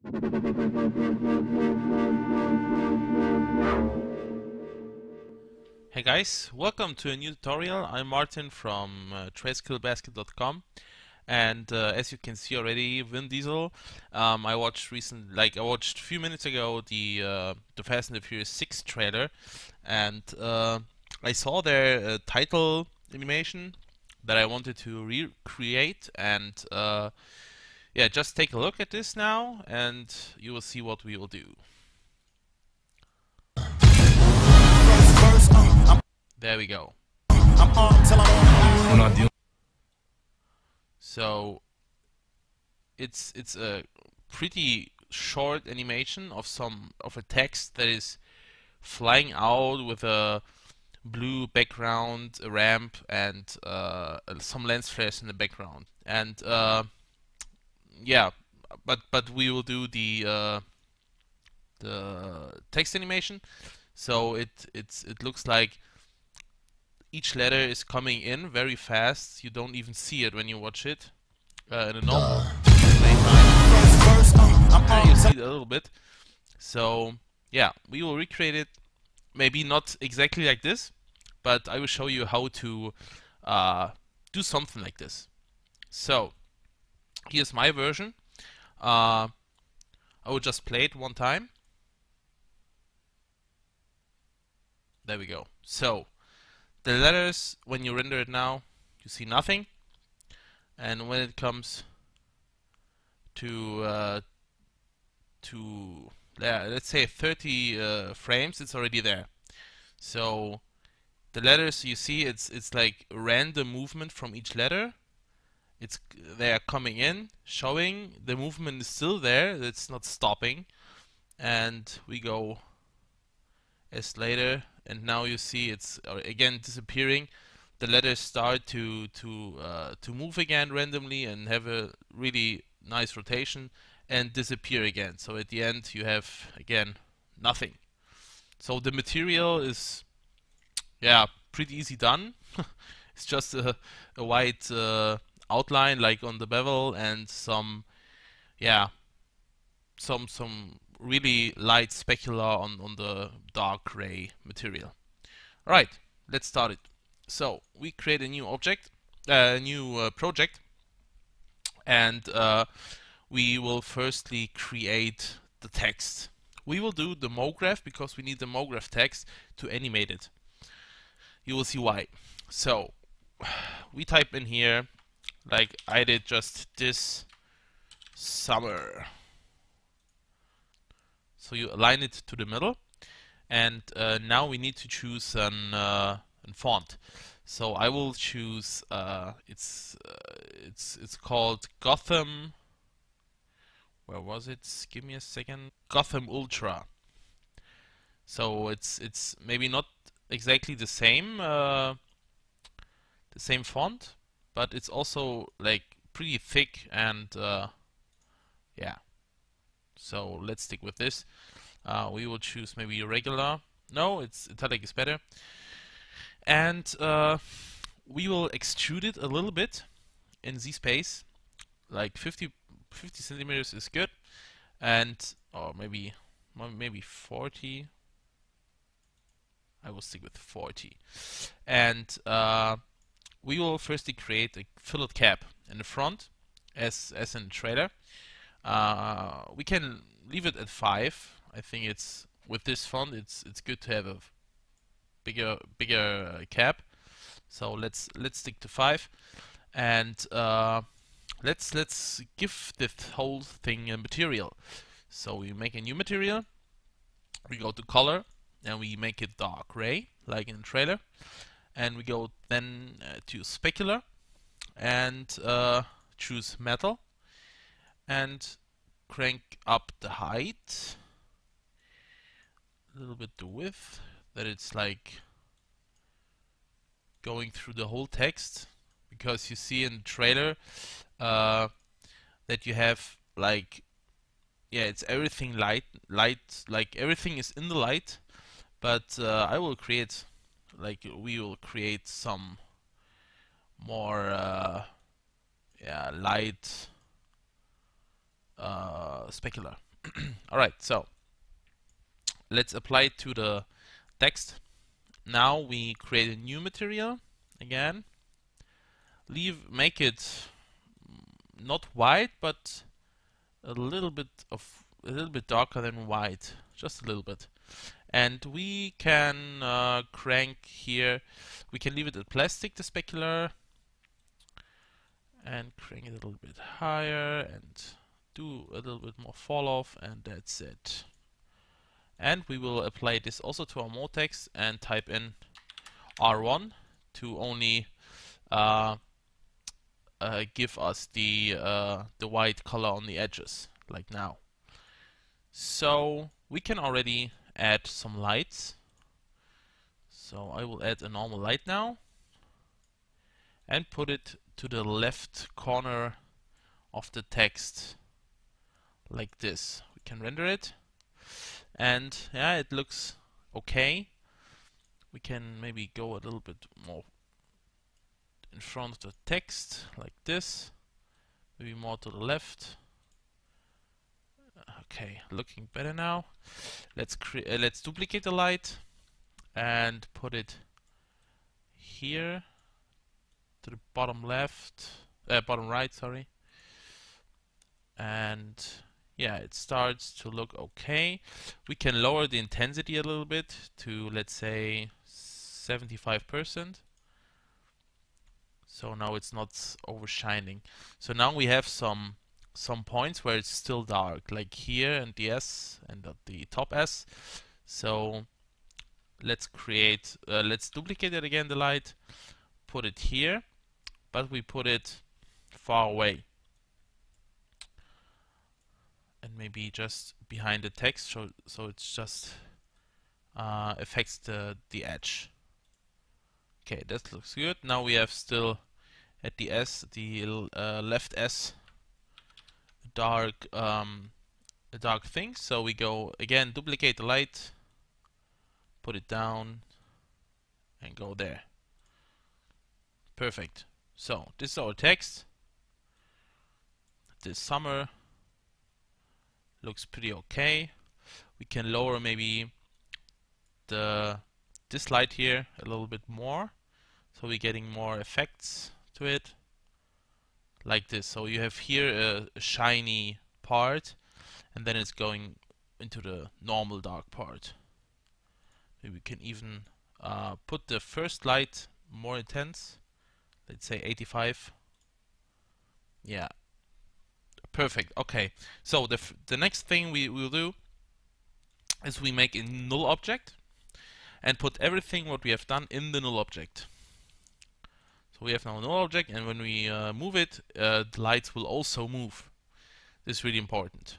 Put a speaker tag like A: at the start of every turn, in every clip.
A: Hey guys, welcome to a new tutorial. I'm Martin from Tradeskillbasket.com, and as you can see already, Vin Diesel. I watched a few minutes ago the Fast and the Furious 6 trailer, and I saw their title animation that I wanted to recreate, and yeah, just take a look at this now, and you will see what we will do. There we go. So it's a pretty short animation of a text that is flying out with a blue background, a ramp, and some lens flares in the background. And yeah, but we will do the text animation. So it looks like each letter is coming in very fast. You don't even see it when you watch it in a normal playtime. You see it a little bit. So yeah, we will recreate it. Maybe not exactly like this, but I will show you how to do something like this. So here's my version. I will just play it one time. There we go. So the letters, when you render it now, you see nothing, and when it comes to let's say 30 frames, it's already there. So the letters you see, it's like random movement from each letter. They are coming in, showing the movement is still there. It's not stopping, and we go as later, and now you see it's again disappearing. The letters start to move again randomly and have a really nice rotation and disappear again. So at the end you have again nothing. So the material is, yeah, pretty easy done. It's just a white outline like on the bevel and yeah, some really light specular on the dark gray material. Alright, let's start it. So we create a new object, a new project, and we will firstly create the text. We will do the MoGraph because we need the MoGraph text to animate it. You will see why. So we type in here, like I did just this summer. So you align it to the middle, and now we need to choose an font. So I will choose it's called Gotham. Where was it? Give me a second. Gotham Ultra. So it's maybe not exactly the same font, but it's also like pretty thick and yeah. So let's stick with this. We will choose maybe regular. No, it's italic is better. And we will extrude it a little bit in Z space, like 50 centimeters is good, and or maybe 40. I will stick with 40. And we will firstly create a fillet cap in the front, as in the trailer. We can leave it at 5. I think it's with this font, it's good to have a bigger cap. So let's stick to 5, and let's give this whole thing a material. So we make a new material. We go to color, and we make it dark gray, like in the trailer. And we go then to specular, and choose metal, and crank up the height, a little bit the width, that it's like going through the whole text, because you see in the trailer that you have like, yeah, it's everything light, like everything is in the light, but we will create some more yeah, light specular. Alright, so let's apply it to the text. Now we create a new material again. Make it not white, but a little bit darker than white, just a little bit. And we can crank here. We can leave it at plastic, the specular, and crank it a little bit higher and do a little bit more fall off, and that's it. And we will apply this also to our mode text and type in R1 to only give us the white color on the edges, like now. So we can already add some lights. So I will add a normal light now and put it to the left corner of the text, like this. We can render it, and yeah, it looks okay. We can maybe go a little bit more in front of the text, like this. Maybe more to the left. Okay, looking better now. Let's duplicate the light and put it here to the bottom left, bottom right, sorry. And yeah, it starts to look okay. We can lower the intensity a little bit to, let's say, 75%. So now it's not overshining. So now we have some points where it's still dark, like here and the S and at the top S. So let's duplicate it again, the light, put it here, but we put it far away. And maybe just behind the text, so it's just affects the edge. Okay, that looks good. Now we have still at the S, the left S, a dark thing. So we go again, duplicate the light, put it down, and go there. Perfect. So this is our text. This summer looks pretty okay. We can lower maybe this light here a little bit more, so we're getting more effects to it, like this. So you have here a shiny part, and then it's going into the normal dark part. Maybe we can even put the first light more intense, let's say 85. Yeah, perfect. Okay, so the next thing we will do is we make a null object and put everything what we have done in the null object. So we have now a null object, and when we move it, the lights will also move. This is really important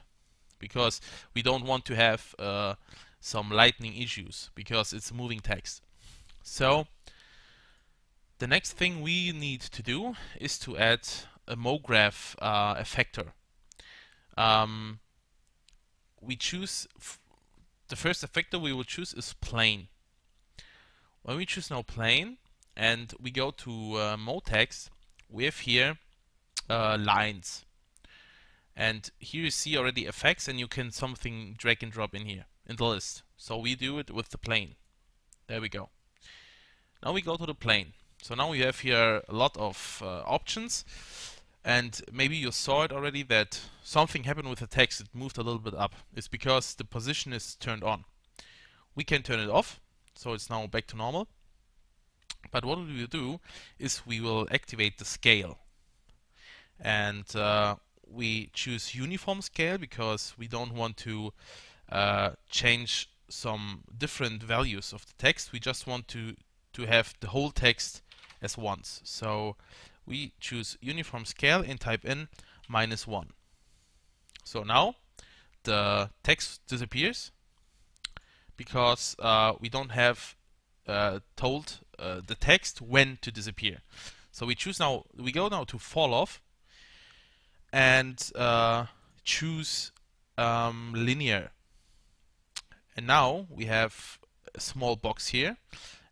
A: because we don't want to have some lightning issues because it's a moving text. So the next thing we need to do is to add a MoGraph effector. We choose the first effector we will choose is plane. When we choose now plane and we go to mode text, we have here lines. And here you see already effects, and you can something drag and drop in here in the list. So we do it with the plane. There we go. Now we go to the plane. So now we have here a lot of options, and maybe you saw it already that something happened with the text. It moved a little bit up. It's because the position is turned on. We can turn it off, so it's now back to normal. But what we will do is we will activate the scale, and we choose uniform scale because we don't want to change some different values of the text. We just want to have the whole text as once. So we choose uniform scale and type in -1. So now the text disappears because we don't have told the text when to disappear. So we go now to fall off and choose linear. And now we have a small box here,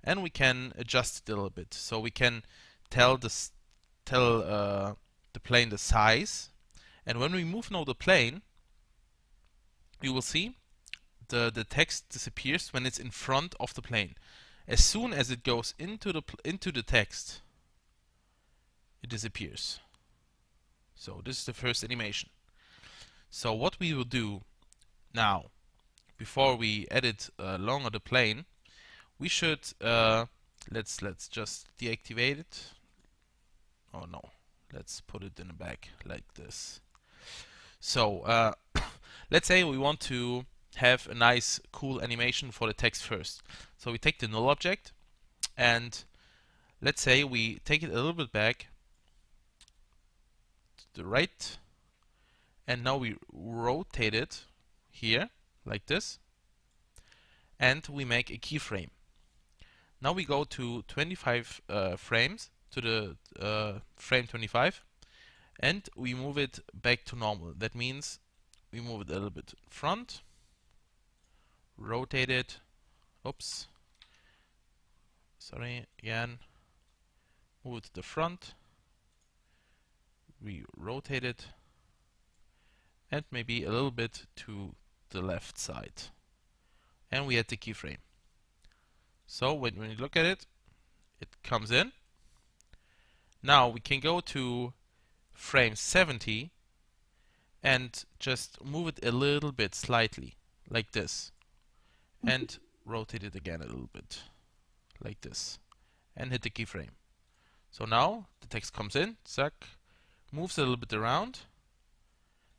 A: and we can adjust it a little bit. So we can tell the plane the size, and when we move now the plane, you will see the text disappears when it's in front of the plane. As soon as it goes into the text, it disappears. So this is the first animation. So what we will do now, before we edit longer the plane, we should let's just deactivate it. Oh no, let's put it in the back like this. So let's say we want to have a nice cool animation for the text first. So we take the null object and let's say we take it a little bit back to the right, and now we rotate it here like this, and we make a keyframe. Now we go to 25 frames, to the frame 25, and we move it back to normal. That means we move it a little bit front, rotate it, oops, sorry, again, move it to the front, we rotate it, and maybe a little bit to the left side. And we add the keyframe. So when you look at it, it comes in. Now we can go to frame 70 and just move it a little bit slightly, like this. And rotate it again a little bit, like this. And hit the keyframe. So now the text comes in, zack, moves a little bit around.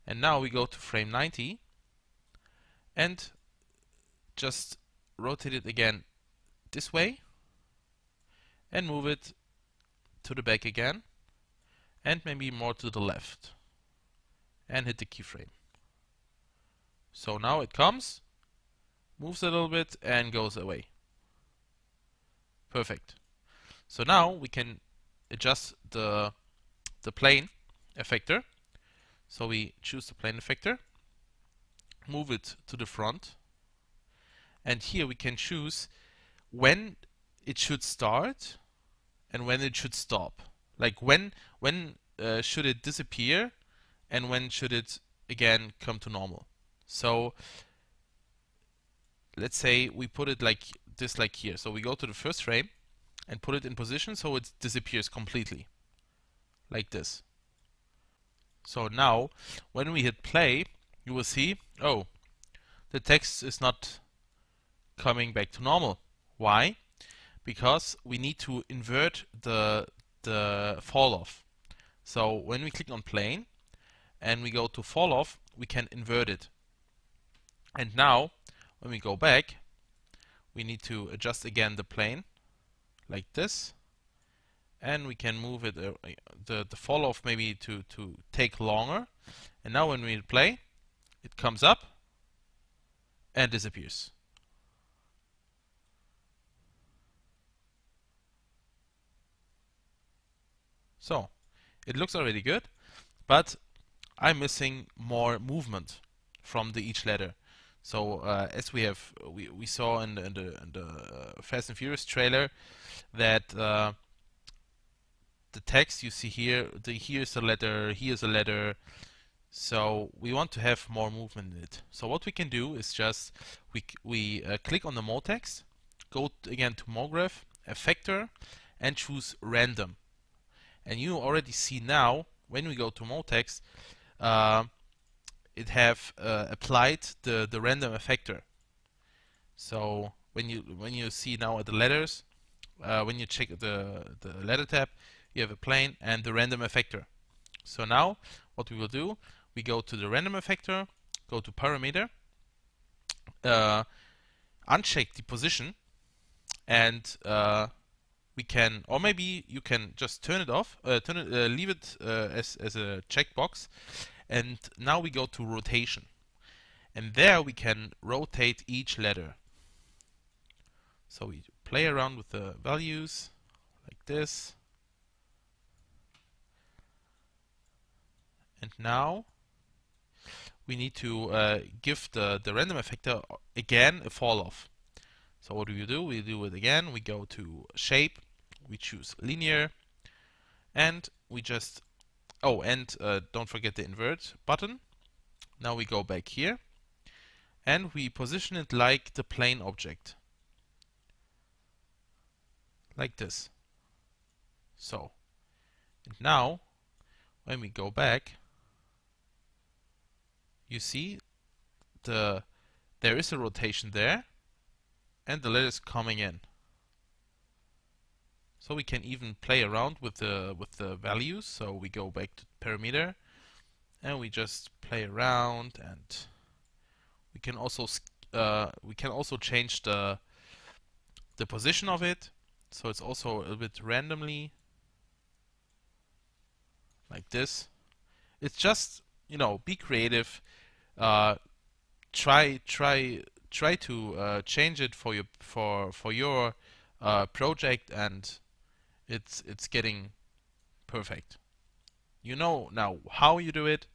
A: And now we go to frame 90 and just rotate it again this way and move it to the back again and maybe more to the left and hit the keyframe. So now it comes, moves a little bit and goes away. Perfect. So now we can adjust the plane effector. So we choose the plane effector, move it to the front, and here we can choose when it should start and when it should stop. Like when should it disappear and when should it again come to normal. So let's say we put it like this, like here. So we go to the first frame and put it in position so it disappears completely, like this. So now when we hit play, you will see, oh, the text is not coming back to normal. Why? Because we need to invert the fall off. So when we click on plane and we go to fall off, we can invert it. And now when we go back, we need to adjust again the plane like this, and we can move it the fall off maybe to take longer. And now when we play, it comes up and disappears. So it looks already good, but I'm missing more movement from each letter. So as we saw in the Fast and Furious trailer, that the text you see here, here's a letter, here's a letter. So we want to have more movement in it. So what we can do is just we click on the mode text, go again to MoGraph, Effector, and choose Random. And you already see now when we go to mode text, it have applied the random effector. So when you see now at the letters, when you check the letter tab, you have a plane and the random effector. So now what we will do, we go to the random effector, go to parameter, uncheck the position, and we can, or maybe you can just turn it off, leave it as a checkbox. And now we go to rotation, and there we can rotate each letter. So we play around with the values like this, and now we need to give the random effector again a fall off. So what do? We do it again. We go to shape, we choose linear, and we just don't forget the invert button. Now we go back here and we position it like the plane object, like this. So, and now when we go back, you see there is a rotation there, and the letters coming in. So we can even play around with the values. So we go back to parameter, and we just play around, and we can also change the position of it. So it's also a little bit randomly, like this. It's just, be creative. Try to change it for your project, and it's getting perfect. You know now how you do it,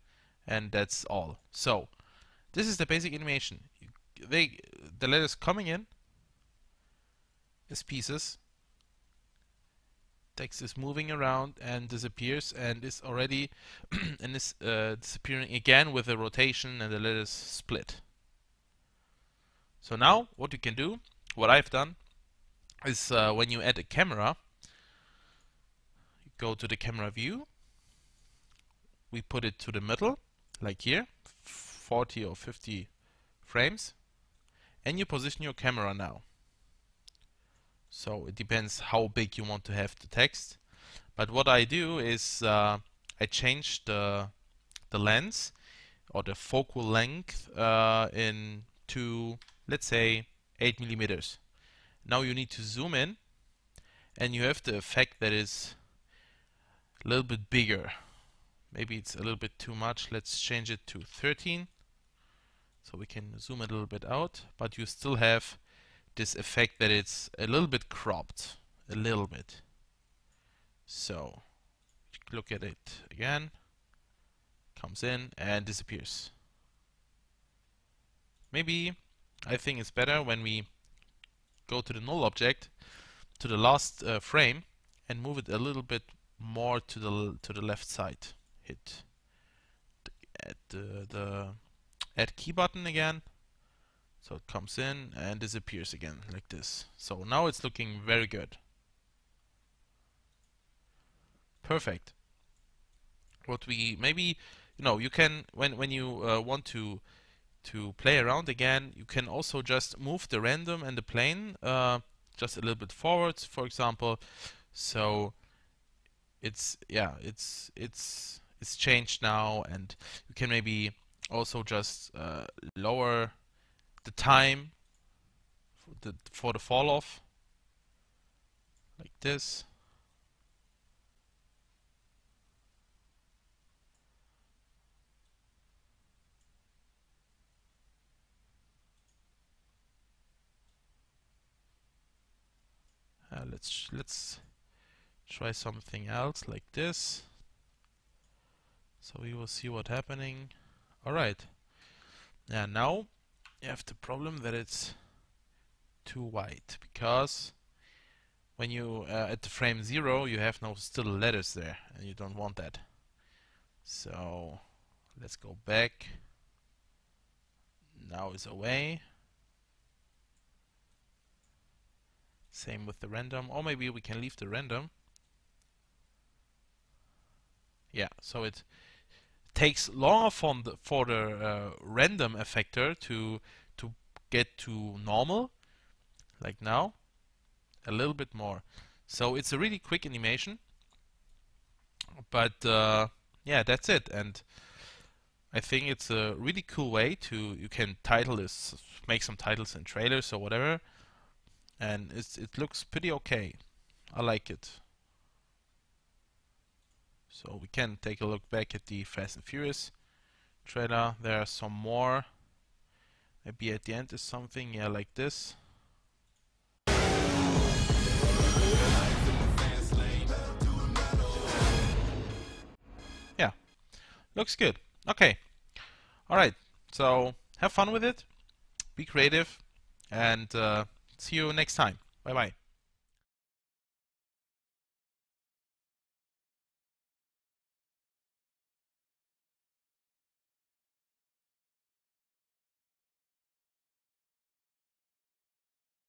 A: and that's all. So this is the basic animation. The letters coming in as pieces. Text is moving around and disappears, and is already and is disappearing again with a rotation, and the letters split. So now what you can do, what I've done, is when you add a camera, you go to the camera view, we put it to the middle, like here, 40 or 50 frames, and you position your camera now. So it depends how big you want to have the text. But what I do is I change the lens or the focal length to, let's say, 8 millimeters. Now you need to zoom in, and you have the effect that is a little bit bigger. Maybe it's a little bit too much. Let's change it to 13. So we can zoom it a little bit out, but you still have this effect that it's a little bit cropped, a little bit. So look at it again, comes in and disappears. Maybe I think it's better when we go to the null object, to the last frame, and move it a little bit more to the left side. Hit the add key button again. So it comes in and disappears again, like this. So now it's looking very good. Perfect. What we maybe, you can, when you want to play around again, you can also just move the random and the plane just a little bit forwards, for example. So it's changed now, and you can maybe also just lower the time for the fall off, like this. Let's try something else like this. So we will see what's happening. Alright. Yeah, now you have the problem that it's too wide, because when you at the frame 0 you have no still letters there, and you don't want that. So let's go back. Now it's away. Same with the random, or maybe we can leave the random. Yeah, so it takes longer for the random effector to get to normal, like now, a little bit more. So it's a really quick animation, but yeah, that's it. And I think it's a really cool way you can title this, make some titles and trailers or whatever, and it looks pretty okay. I like it. So we can take a look back at the Fast and Furious trailer. There are some more. Maybe at the end is something, yeah, like this. Yeah, looks good. Okay. Alright, so have fun with it, be creative, and see you next time. Bye bye.